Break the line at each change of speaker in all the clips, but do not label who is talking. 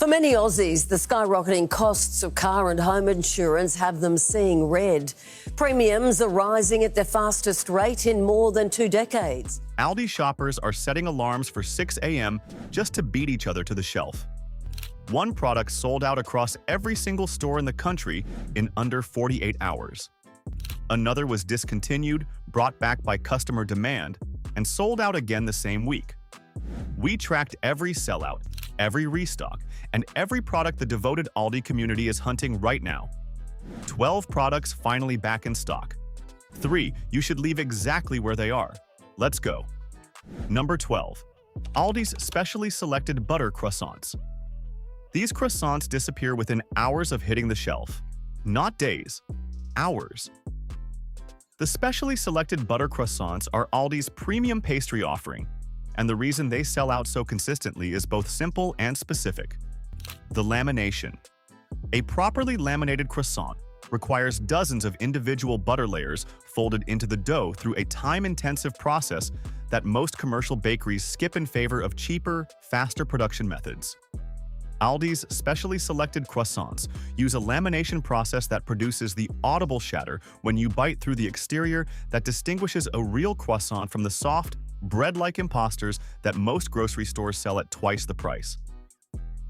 For many Aussies, the skyrocketing costs of car and home insurance have them seeing red. Premiums are rising at their fastest rate in more than 2 decades.
Aldi shoppers are setting alarms for 6 a.m. just to beat each other to the shelf. One product sold out across every single store in the country in under 48 hours. Another was discontinued, brought back by customer demand, and sold out again the same week. We tracked every sellout, every restock, and every product the devoted Aldi community is hunting right now. 12 products finally back in stock. 3 you should leave exactly where they are. Let's go. Number 12. Aldi's specially selected butter croissants. These croissants disappear within hours of hitting the shelf. Not days, hours. The specially selected butter croissants are Aldi's premium pastry offering, and the reason they sell out so consistently is both simple and specific. The lamination. A properly laminated croissant requires dozens of individual butter layers folded into the dough through a time-intensive process that most commercial bakeries skip in favor of cheaper, faster production methods. Aldi's specially selected croissants use a lamination process that produces the audible shatter when you bite through the exterior that distinguishes a real croissant from the soft, bread-like imposters that most grocery stores sell at twice the price.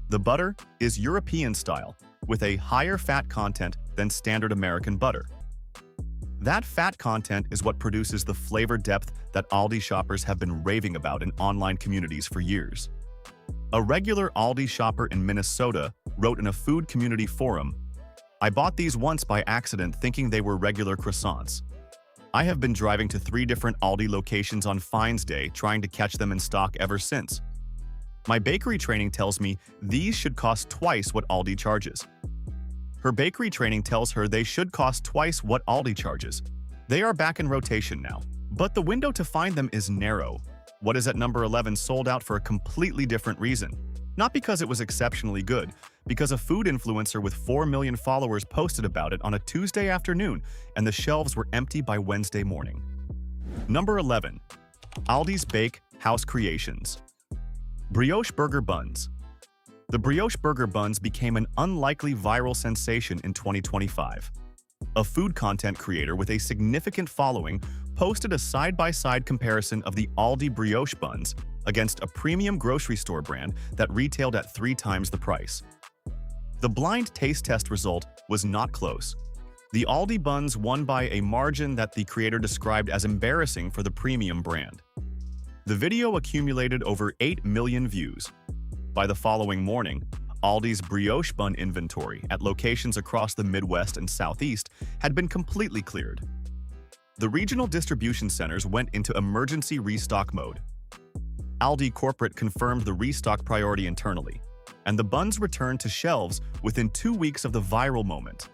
The butter is European style, with a higher fat content than standard American butter. That fat content is what produces the flavor depth that Aldi shoppers have been raving about in online communities for years. A regular Aldi shopper in Minnesota wrote in a food community forum, "I bought these once by accident thinking they were regular croissants. I have been driving to 3 different Aldi locations on Finds Day trying to catch them in stock ever since. My bakery training tells me these should cost twice what Aldi charges." Her bakery training tells her they should cost twice what Aldi charges. They are back in rotation now, but the window to find them is narrow. What is at number 11 sold out for a completely different reason. Not because it was exceptionally good, because a food influencer with 4 million followers posted about it on a Tuesday afternoon, and the shelves were empty by Wednesday morning. Number 11. Aldi's Bake House Creations. Brioche Burger Buns. The Brioche Burger Buns became an unlikely viral sensation in 2025. A food content creator with a significant following posted a side-by-side comparison of the Aldi Brioche buns against a premium grocery store brand that retailed at 3 times the price. The blind taste test result was not close. The Aldi buns won by a margin that the creator described as embarrassing for the premium brand. The video accumulated over 8 million views. By the following morning, Aldi's brioche bun inventory at locations across the Midwest and Southeast had been completely cleared. The regional distribution centers went into emergency restock mode. Aldi corporate confirmed the restock priority internally, and the buns returned to shelves within 2 weeks of the viral moment.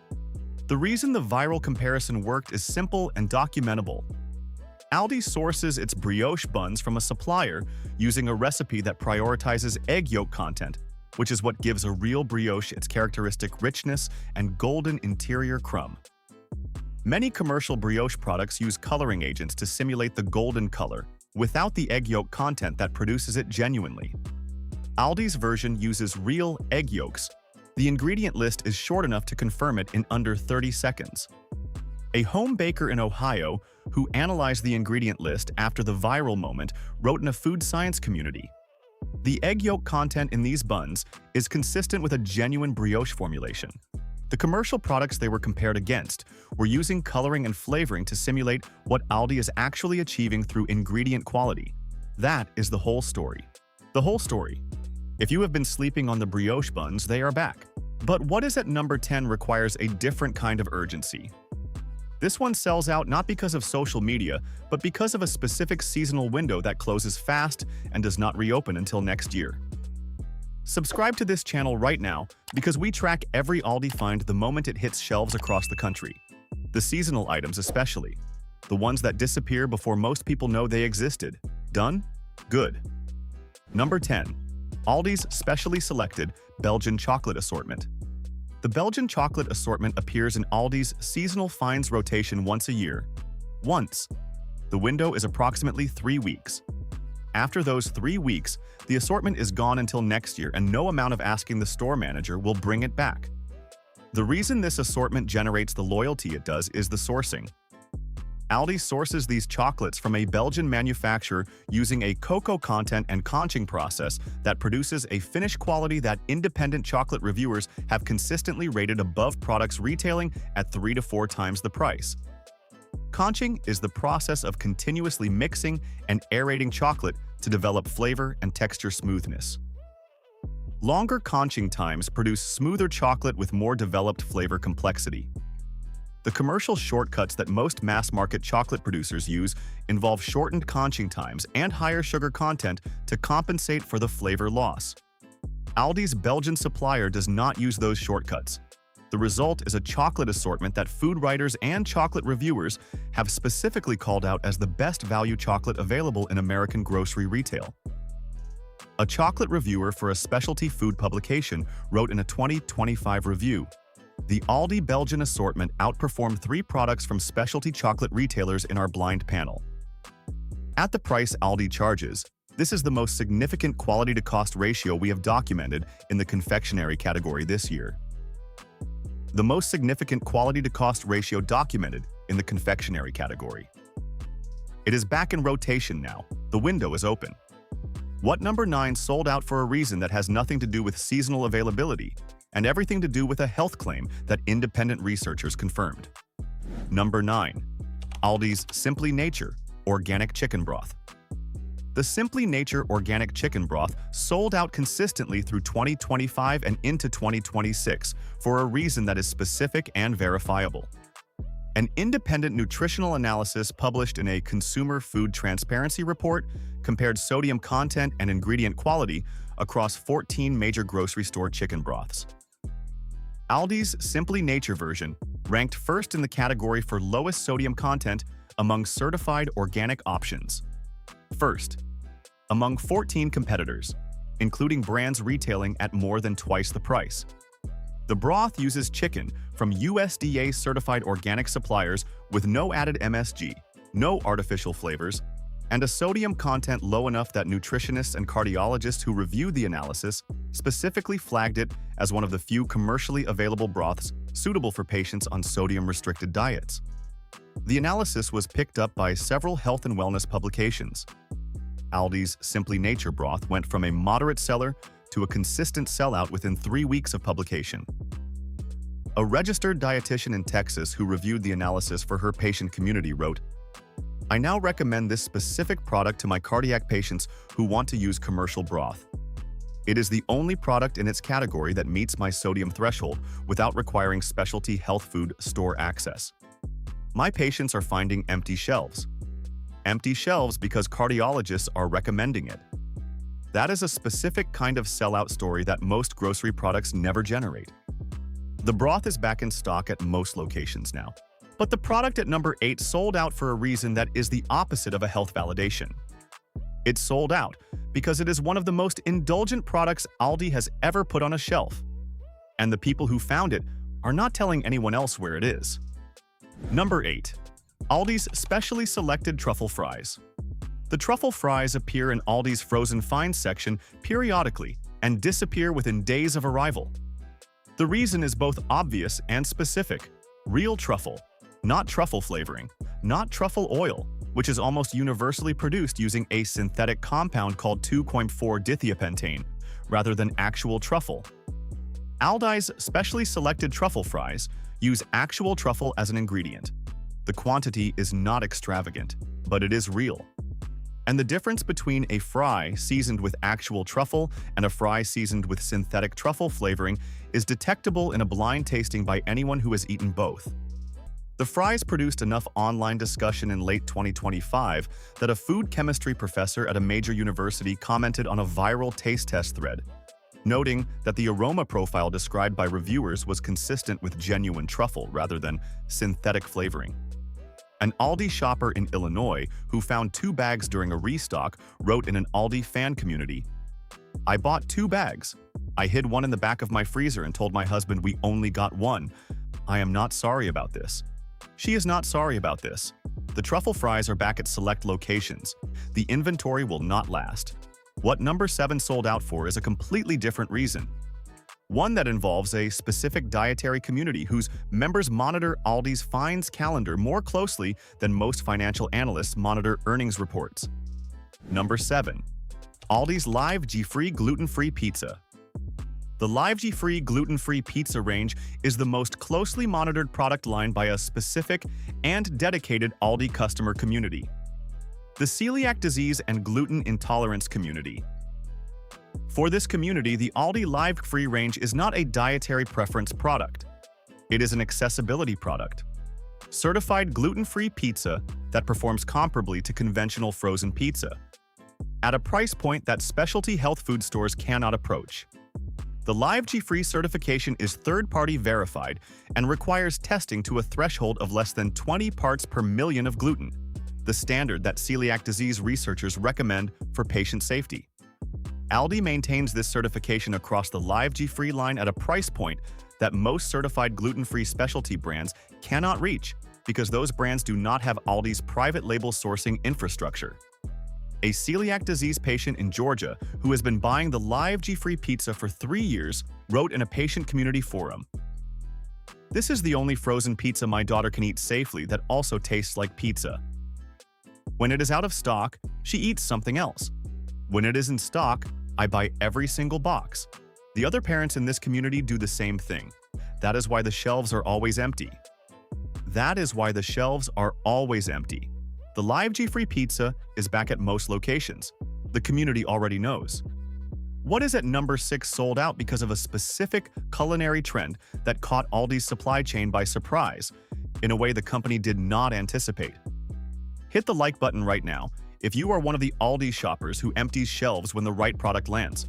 The reason the viral comparison worked is simple and documentable. Aldi sources its brioche buns from a supplier using a recipe that prioritizes egg yolk content, which is what gives a real brioche its characteristic richness and golden interior crumb. Many commercial brioche products use coloring agents to simulate the golden color, without the egg yolk content that produces it genuinely. Aldi's version uses real egg yolks. The ingredient list is short enough to confirm it in under 30 seconds. A home baker in Ohio who analyzed the ingredient list after the viral moment wrote in a food science community, "The egg yolk content in these buns is consistent with a genuine brioche formulation." The commercial products they were compared against were using coloring and flavoring to simulate what Aldi is actually achieving through ingredient quality. That is the whole story. The whole story. If you have been sleeping on the brioche buns, they are back. But what is at number 10 requires a different kind of urgency. This one sells out not because of social media, but because of a specific seasonal window that closes fast and does not reopen until next year. Subscribe to this channel right now because we track every Aldi find the moment it hits shelves across the country. The seasonal items especially. The ones that disappear before most people know they existed. Done? Good. Number 10. Aldi's specially selected Belgian chocolate assortment. The Belgian chocolate assortment appears in Aldi's seasonal finds rotation once a year. Once. The window is approximately 3 weeks. After those 3 weeks, the assortment is gone until next year and no amount of asking the store manager will bring it back. The reason this assortment generates the loyalty it does is the sourcing. Aldi sources these chocolates from a Belgian manufacturer using a cocoa content and conching process that produces a finished quality that independent chocolate reviewers have consistently rated above products retailing at 3 to 4 times the price. Conching is the process of continuously mixing and aerating chocolate to develop flavor and texture smoothness. Longer conching times produce smoother chocolate with more developed flavor complexity. The commercial shortcuts that most mass-market chocolate producers use involve shortened conching times and higher sugar content to compensate for the flavor loss. Aldi's Belgian supplier does not use those shortcuts. The result is a chocolate assortment that food writers and chocolate reviewers have specifically called out as the best value chocolate available in American grocery retail. A chocolate reviewer for a specialty food publication wrote in a 2025 review, "The Aldi Belgian assortment outperformed 3 products from specialty chocolate retailers in our blind panel. At the price Aldi charges, this is the most significant quality-to-cost ratio we have documented in the confectionery category this year." The most significant quality-to-cost ratio documented in the confectionery category. It is back in rotation now. The window is open. What number 9 sold out for a reason that has nothing to do with seasonal availability and everything to do with a health claim that independent researchers confirmed. Number 9. Aldi's Simply Nature Organic Chicken Broth. The Simply Nature Organic Chicken Broth sold out consistently through 2025 and into 2026 for a reason that is specific and verifiable. An independent nutritional analysis published in a Consumer Food Transparency Report compared sodium content and ingredient quality across 14 major grocery store chicken broths. Aldi's Simply Nature version ranked first in the category for lowest sodium content among certified organic options. First, among 14 competitors, including brands retailing at more than twice the price. The broth uses chicken from USDA-certified organic suppliers with no added MSG, no artificial flavors, and a sodium content low enough that nutritionists and cardiologists who reviewed the analysis specifically flagged it as one of the few commercially available broths suitable for patients on sodium-restricted diets. The analysis was picked up by several health and wellness publications. Aldi's Simply Nature broth went from a moderate seller to a consistent sellout within 3 weeks of publication. A registered dietitian in Texas who reviewed the analysis for her patient community wrote, "I now recommend this specific product to my cardiac patients who want to use commercial broth. It is the only product in its category that meets my sodium threshold without requiring specialty health food store access. My patients are finding empty shelves. Empty shelves because cardiologists are recommending it. That is a specific kind of sellout story that most grocery products never generate." The broth is back in stock at most locations now. But the product at number 8 sold out for a reason that is the opposite of a health validation. It sold out because it is one of the most indulgent products Aldi has ever put on a shelf. And the people who found it are not telling anyone else where it is. Number 8. Aldi's Specially Selected Truffle Fries. The truffle fries appear in Aldi's frozen finds section periodically and disappear within days of arrival. The reason is both obvious and specific. Real truffle, not truffle flavoring, not truffle oil, which is almost universally produced using a synthetic compound called 2,4-dithiapentane, rather than actual truffle. Aldi's Specially Selected Truffle Fries use actual truffle as an ingredient. The quantity is not extravagant, but it is real. And the difference between a fry seasoned with actual truffle and a fry seasoned with synthetic truffle flavoring is detectable in a blind tasting by anyone who has eaten both. The fries produced enough online discussion in late 2025 that a food chemistry professor at a major university commented on a viral taste test thread, noting that the aroma profile described by reviewers was consistent with genuine truffle rather than synthetic flavoring. An Aldi shopper in Illinois who found 2 bags during a restock wrote in an Aldi fan community, "I bought 2 bags. I hid one in the back of my freezer and told my husband we only got one. I am not sorry about this. She is not sorry about this. The truffle fries are back at select locations. The inventory will not last. What number 7 sold out for is a completely different reason. One that involves a specific dietary community whose members monitor Aldi's finds calendar more closely than most financial analysts monitor earnings reports. Number 7. Aldi's Live G-Free Gluten-Free Pizza. The Live G-Free Gluten-Free Pizza range is the most closely monitored product line by a specific and dedicated Aldi customer community, the celiac disease and gluten intolerance community. For this community, the Aldi Live Free range is not a dietary preference product. It is an accessibility product. Certified gluten-free pizza that performs comparably to conventional frozen pizza, at a price point that specialty health food stores cannot approach. The Live G-Free certification is third-party verified and requires testing to a threshold of less than 20 parts per million of gluten, the standard that celiac disease researchers recommend for patient safety. Aldi maintains this certification across the Live G-Free line at a price point that most certified gluten-free specialty brands cannot reach because those brands do not have Aldi's private label sourcing infrastructure. A celiac disease patient in Georgia who has been buying the Live G-Free pizza for 3 years wrote in a patient community forum, "This is the only frozen pizza my daughter can eat safely that also tastes like pizza. When it is out of stock, she eats something else. When it is in stock, I buy every single box. The other parents in this community do the same thing. That is why the shelves are always empty. That is why the shelves are always empty. The Live G-Free pizza is back at most locations. The community already knows." What is at number 6 sold out because of a specific culinary trend that caught Aldi's supply chain by surprise, in a way the company did not anticipate? Hit the like button right now if you are one of the Aldi shoppers who empties shelves when the right product lands.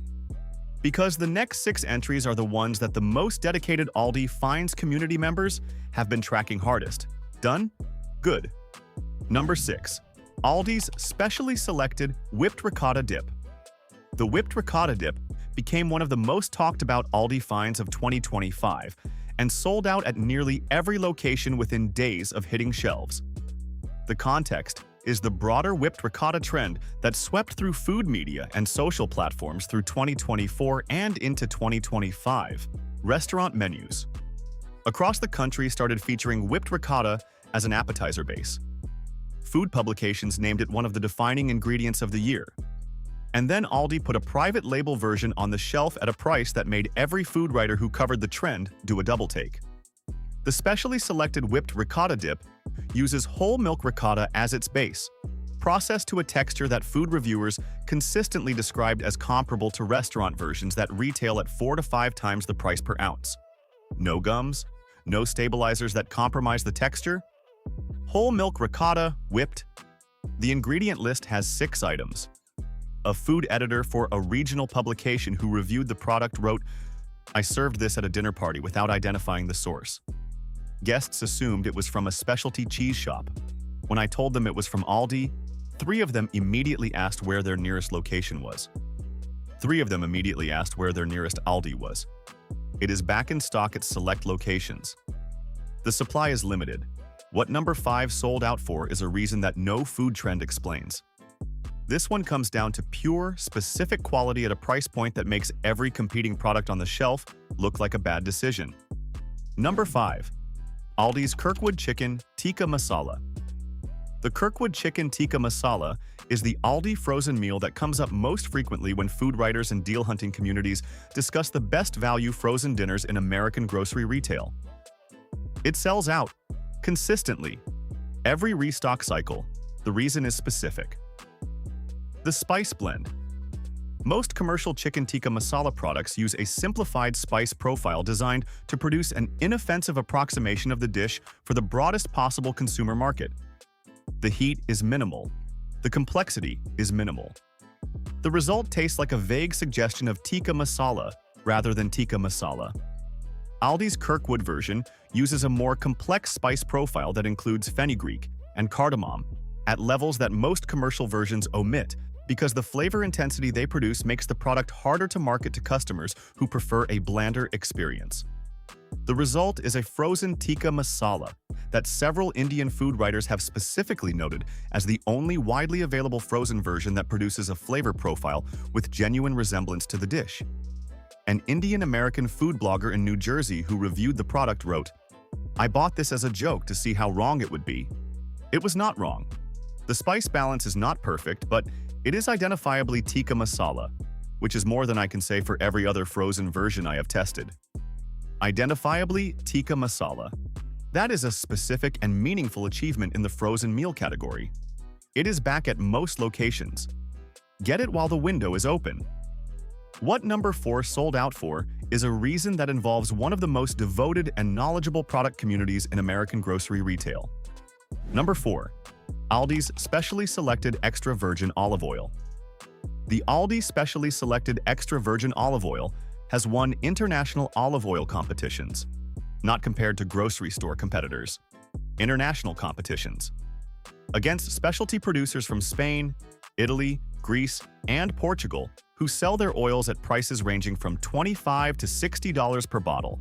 Because the next 6 entries are the ones that the most dedicated Aldi finds community members have been tracking hardest. Done? Good. Number 6. Aldi's specially selected whipped ricotta dip. The whipped ricotta dip became one of the most talked about Aldi finds of 2025 and sold out at nearly every location within days of hitting shelves. The context is the broader whipped ricotta trend that swept through food media and social platforms through 2024 and into 2025. Restaurant menus across the country started featuring whipped ricotta as an appetizer base. Food publications named it one of the defining ingredients of the year. And then Aldi put a private label version on the shelf at a price that made every food writer who covered the trend do a double take. The specially selected whipped ricotta dip uses whole milk ricotta as its base, processed to a texture that food reviewers consistently described as comparable to restaurant versions that retail at 4 to 5 times the price per ounce. No gums, no stabilizers that compromise the texture. Whole milk ricotta, whipped. The ingredient list has 6 items. A food editor for a regional publication who reviewed the product wrote, "I served this at a dinner party without identifying the source. Guests assumed it was from a specialty cheese shop. When I told them it was from Aldi, 3 of them immediately asked where their nearest location was. 3 of them immediately asked where their nearest Aldi was. It is back in stock at select locations. The supply is limited. What number 5 sold out for is a reason that no food trend explains. This one comes down to pure, specific quality at a price point that makes every competing product on the shelf look like a bad decision. Number 5. Aldi's Kirkwood Chicken Tikka Masala. The Kirkwood Chicken Tikka Masala is the Aldi frozen meal that comes up most frequently when food writers and deal hunting communities discuss the best value frozen dinners in American grocery retail. It sells out, consistently, every restock cycle. The reason is specific. The spice blend. Most commercial chicken tikka masala products use a simplified spice profile designed to produce an inoffensive approximation of the dish for the broadest possible consumer market. The heat is minimal. The complexity is minimal. The result tastes like a vague suggestion of tikka masala rather than tikka masala. Aldi's Kirkwood version uses a more complex spice profile that includes fenugreek and cardamom at levels that most commercial versions omit because the flavor intensity they produce makes the product harder to market to customers who prefer a blander experience. The result is a frozen tikka masala that several Indian food writers have specifically noted as the only widely available frozen version that produces a flavor profile with genuine resemblance to the dish. An Indian-American food blogger in New Jersey who reviewed the product wrote, "I bought this as a joke to see how wrong it would be. It was not wrong. The spice balance is not perfect, but it is identifiably tikka masala, which is more than I can say for every other frozen version I have tested. Identifiably tikka masala. That is a specific and meaningful achievement in the frozen meal category. It is back at most locations. Get it while the window is open." What number 4 sold out for is a reason that involves one of the most devoted and knowledgeable product communities in American grocery retail. Number 4. Aldi's Specially Selected Extra Virgin Olive Oil. The Aldi Specially Selected Extra Virgin Olive Oil has won international olive oil competitions, not compared to grocery store competitors, international competitions, against specialty producers from Spain, Italy, Greece, and Portugal who sell their oils at prices ranging from $25 to $60 per bottle.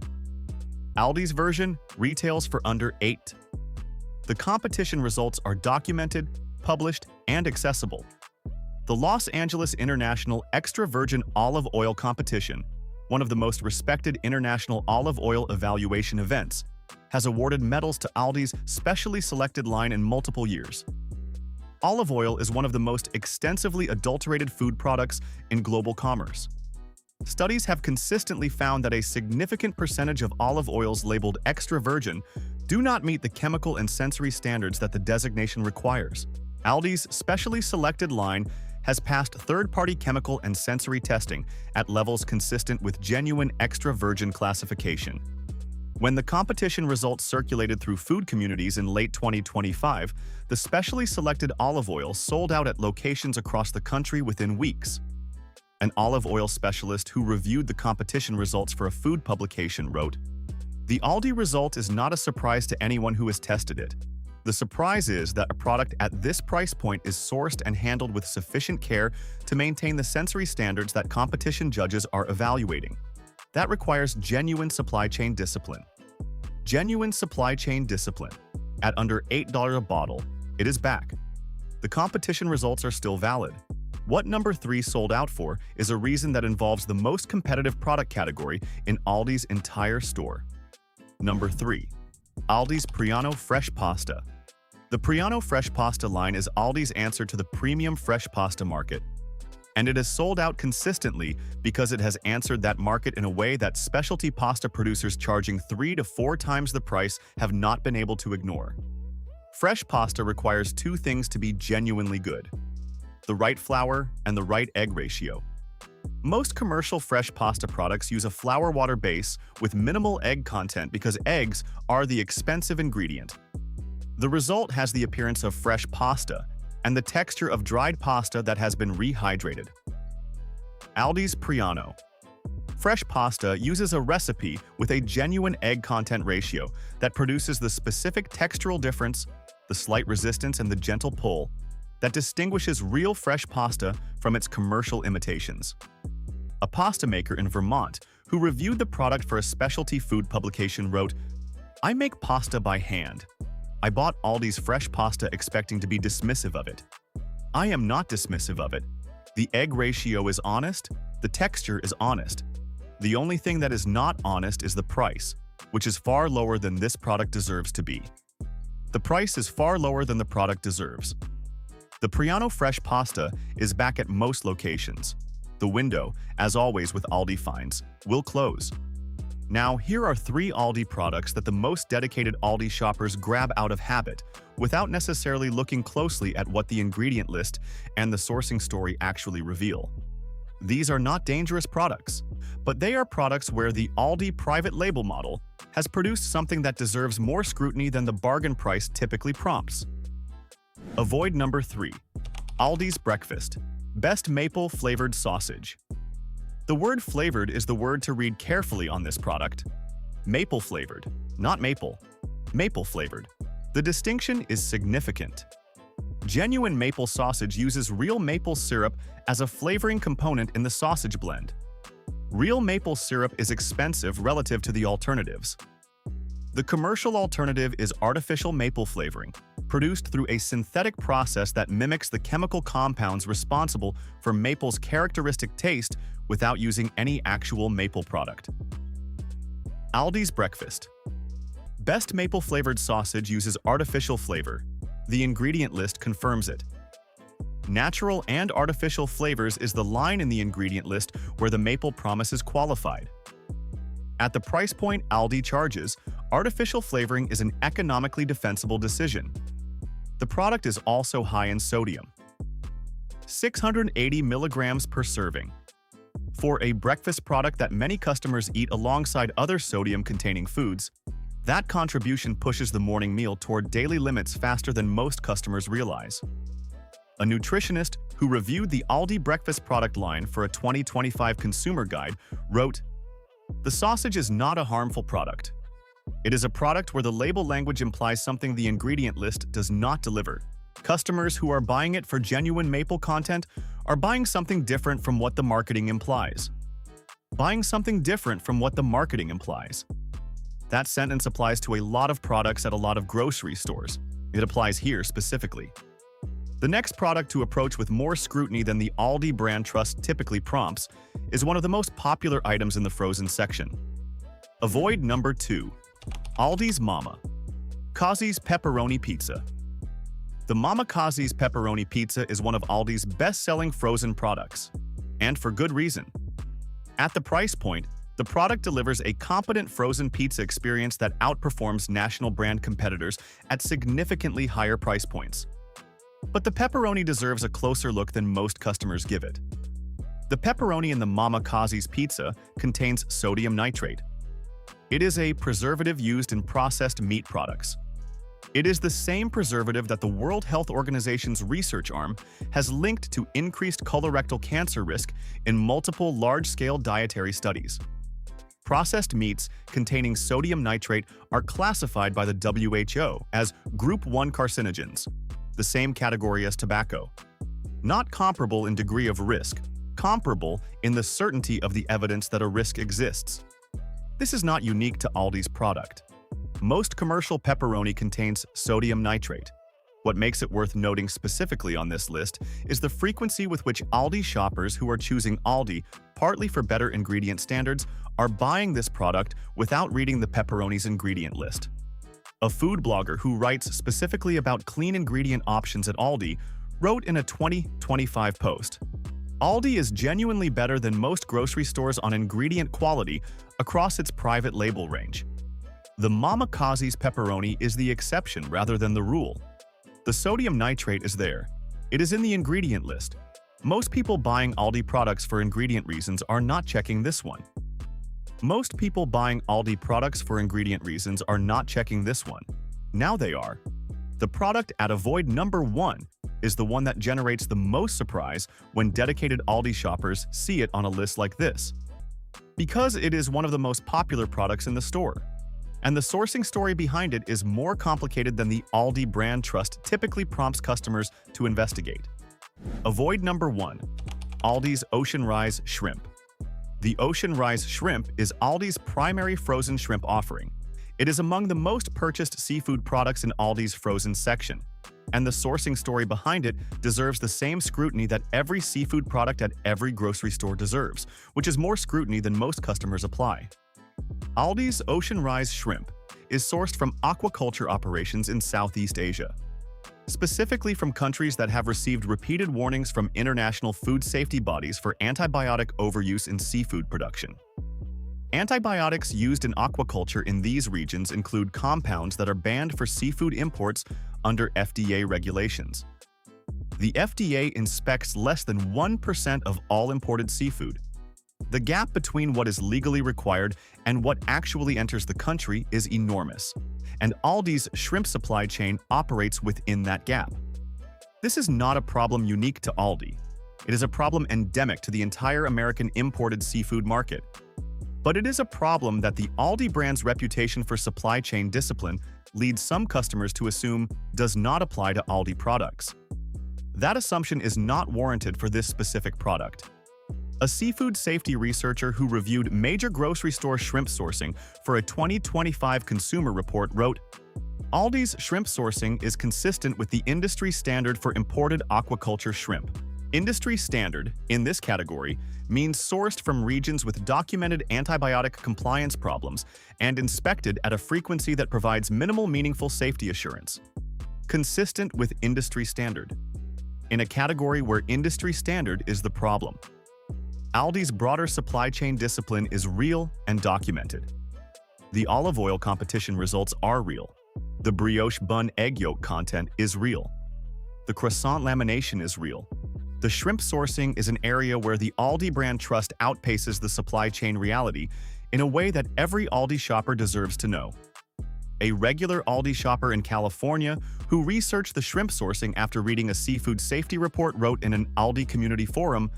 Aldi's version retails for under $8. The competition results are documented, published, and accessible. The Los Angeles International Extra Virgin Olive Oil Competition, one of the most respected international olive oil evaluation events, has awarded medals to Aldi's specially selected line in multiple years. Olive oil is one of the most extensively adulterated food products in global commerce. Studies have consistently found that a significant percentage of olive oils labeled extra virgin do not meet the chemical and sensory standards that the designation requires. Aldi's specially selected line has passed third-party chemical and sensory testing at levels consistent with genuine extra virgin classification. When the competition results circulated through food communities in late 2025, the specially selected olive oil sold out at locations across the country within weeks. An olive oil specialist who reviewed the competition results for a food publication wrote, "The Aldi result is not a surprise to anyone who has tested it. The surprise is that a product at this price point is sourced and handled with sufficient care to maintain the sensory standards that competition judges are evaluating. That requires genuine supply chain discipline." Genuine supply chain discipline. At under $8 a bottle, it is back. The competition results are still valid. What number 3 sold out for is a reason that involves the most competitive product category in Aldi's entire store. Number 3. Aldi's Priano Fresh Pasta. The Priano Fresh Pasta line is Aldi's answer to the premium fresh pasta market. And it has sold out consistently because it has answered that market in a way that specialty pasta producers charging 3 to 4 times the price have not been able to ignore. Fresh pasta requires 2 things to be genuinely good: the right flour and the right egg ratio. Most commercial fresh pasta products use a flour-water base with minimal egg content because eggs are the expensive ingredient. The result has the appearance of fresh pasta and the texture of dried pasta that has been rehydrated. Aldi's Priano. Fresh pasta uses a recipe with a genuine egg content ratio that produces the specific textural difference, the slight resistance, and the gentle pull that distinguishes real fresh pasta from its commercial imitations. A pasta maker in Vermont who reviewed the product for a specialty food publication wrote, "I make pasta by hand. I bought Aldi's fresh pasta expecting to be dismissive of it. I am not dismissive of it. The egg ratio is honest, the texture is honest. The only thing that is not honest is the price, which is far lower than this product deserves to be. The price is far lower than the product deserves." The Priano Fresh Pasta is back at most locations. The window, as always with Aldi finds, will close. Now, here are 3 Aldi products that the most dedicated Aldi shoppers grab out of habit, without necessarily looking closely at what the ingredient list and the sourcing story actually reveal. These are not dangerous products, but they are products where the Aldi private label model has produced something that deserves more scrutiny than the bargain price typically prompts. Avoid number 3. Aldi's Breakfast. Best Maple-Flavored Sausage. The word flavored is the word to read carefully on this product. Maple-flavored, not maple. Maple-flavored. The distinction is significant. Genuine maple sausage uses real maple syrup as a flavoring component in the sausage blend. Real maple syrup is expensive relative to the alternatives. The commercial alternative is artificial maple flavoring, produced through a synthetic process that mimics the chemical compounds responsible for maple's characteristic taste without using any actual maple product. Aldi's breakfast. Best maple-flavored sausage uses artificial flavor. The ingredient list confirms it. Natural and artificial flavors is the line in the ingredient list where the maple promise is qualified. At the price point Aldi charges, artificial flavoring is an economically defensible decision. The product is also high in sodium. 680 milligrams per serving. For a breakfast product that many customers eat alongside other sodium-containing foods, that contribution pushes the morning meal toward daily limits faster than most customers realize. A nutritionist who reviewed the Aldi breakfast product line for a 2025 consumer guide wrote, "The sausage is not a harmful product. It is a product where the label language implies something the ingredient list does not deliver. Customers who are buying it for genuine maple content are buying something different from what the marketing implies. Buying something different from what the marketing implies." That sentence applies to a lot of products at a lot of grocery stores. It applies here specifically. The next product to approach with more scrutiny than the Aldi brand trust typically prompts is one of the most popular items in the frozen section. Avoid number 2. Aldi's Mama Cozzi's Pepperoni Pizza. The Mama Cozzi's Pepperoni Pizza is one of Aldi's best-selling frozen products, and for good reason. At the price point, the product delivers a competent frozen pizza experience that outperforms national brand competitors at significantly higher price points. But the pepperoni deserves a closer look than most customers give it. The pepperoni in the Mama Cozzi's pizza contains sodium nitrate. It is a preservative used in processed meat products. It is the same preservative that the World Health Organization's research arm has linked to increased colorectal cancer risk in multiple large-scale dietary studies. Processed meats containing sodium nitrate are classified by the WHO as Group 1 carcinogens, the same category as tobacco. Not comparable in degree of risk, comparable in the certainty of the evidence that a risk exists. This is not unique to Aldi's product. Most commercial pepperoni contains sodium nitrate. What makes it worth noting specifically on this list is the frequency with which Aldi shoppers who are choosing Aldi, partly for better ingredient standards, are buying this product without reading the pepperoni's ingredient list. A food blogger who writes specifically about clean ingredient options at Aldi wrote in a 2025 post, "Aldi is genuinely better than most grocery stores on ingredient quality across its private label range." The Mama Cozzi's pepperoni is the exception rather than the rule. The sodium nitrate is there. It is in the ingredient list. Most people buying Aldi products for ingredient reasons are not checking this one. Most people buying Aldi products for ingredient reasons are not checking this one. Now they are. The product at avoid number 1 is the one that generates the most surprise when dedicated Aldi shoppers see it on a list like this. Because it is one of the most popular products in the store. And the sourcing story behind it is more complicated than the Aldi brand trust typically prompts customers to investigate. Avoid number 1. Aldi's Ocean Rise Shrimp. The Ocean Rise Shrimp is Aldi's primary frozen shrimp offering. It is among the most purchased seafood products in Aldi's frozen section, and the sourcing story behind it deserves the same scrutiny that every seafood product at every grocery store deserves, which is more scrutiny than most customers apply. Aldi's Ocean Rise Shrimp is sourced from aquaculture operations in Southeast Asia, specifically from countries that have received repeated warnings from international food safety bodies for antibiotic overuse in seafood production. Antibiotics used in aquaculture in these regions include compounds that are banned for seafood imports under FDA regulations. The FDA inspects less than 1% of all imported seafood. The gap between what is legally required and what actually enters the country is enormous, and Aldi's shrimp supply chain operates within that gap. This is not a problem unique to Aldi. It is a problem endemic to the entire American imported seafood market. But it is a problem that the Aldi brand's reputation for supply chain discipline leads some customers to assume does not apply to Aldi products. That assumption is not warranted for this specific product. A seafood safety researcher who reviewed major grocery store shrimp sourcing for a 2025 consumer report wrote, Aldi's shrimp sourcing is consistent with the industry standard for imported aquaculture shrimp. Industry standard, in this category, means sourced from regions with documented antibiotic compliance problems and inspected at a frequency that provides minimal meaningful safety assurance. Consistent with industry standard. In a category where industry standard is the problem. Aldi's broader supply chain discipline is real and documented. The olive oil competition results are real. The brioche bun egg yolk content is real. The croissant lamination is real. The shrimp sourcing is an area where the Aldi brand trust outpaces the supply chain reality in a way that every Aldi shopper deserves to know. A regular Aldi shopper in California who researched the shrimp sourcing after reading a seafood safety report wrote in an Aldi community forum,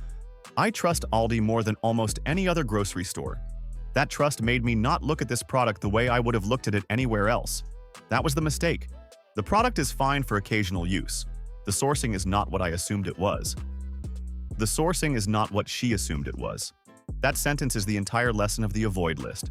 I trust Aldi more than almost any other grocery store. That trust made me not look at this product the way I would have looked at it anywhere else. That was the mistake. The product is fine for occasional use. The sourcing is not what I assumed it was. The sourcing is not what she assumed it was. That sentence is the entire lesson of the avoid list.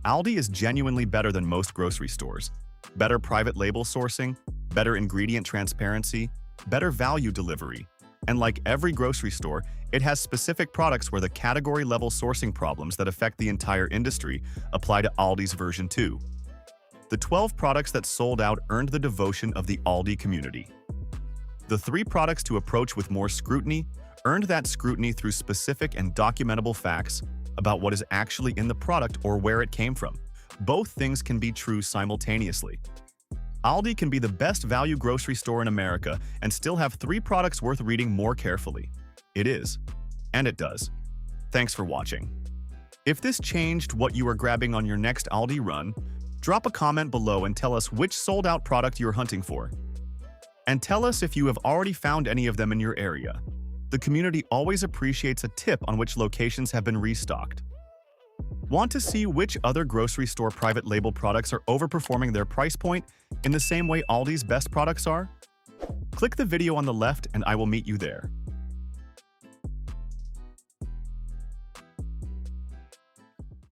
Aldi is genuinely better than most grocery stores. Better private label sourcing, better ingredient transparency, better value delivery. And like every grocery store, it has specific products where the category-level sourcing problems that affect the entire industry apply to Aldi's version 2. The 12 products that sold out earned the devotion of the Aldi community. The 3 products to approach with more scrutiny earned that scrutiny through specific and documentable facts about what is actually in the product or where it came from. Both things can be true simultaneously. Aldi can be the best value grocery store in America and still have 3 products worth reading more carefully. It is. And it does. Thanks for watching. If this changed what you are grabbing on your next Aldi run, drop a comment below and tell us which sold-out product you're hunting for. And tell us if you have already found any of them in your area. The community always appreciates a tip on which locations have been restocked. Want to see which other grocery store private label products are overperforming their price point in the same way Aldi's best products are? Click the video on the left and I will meet you there.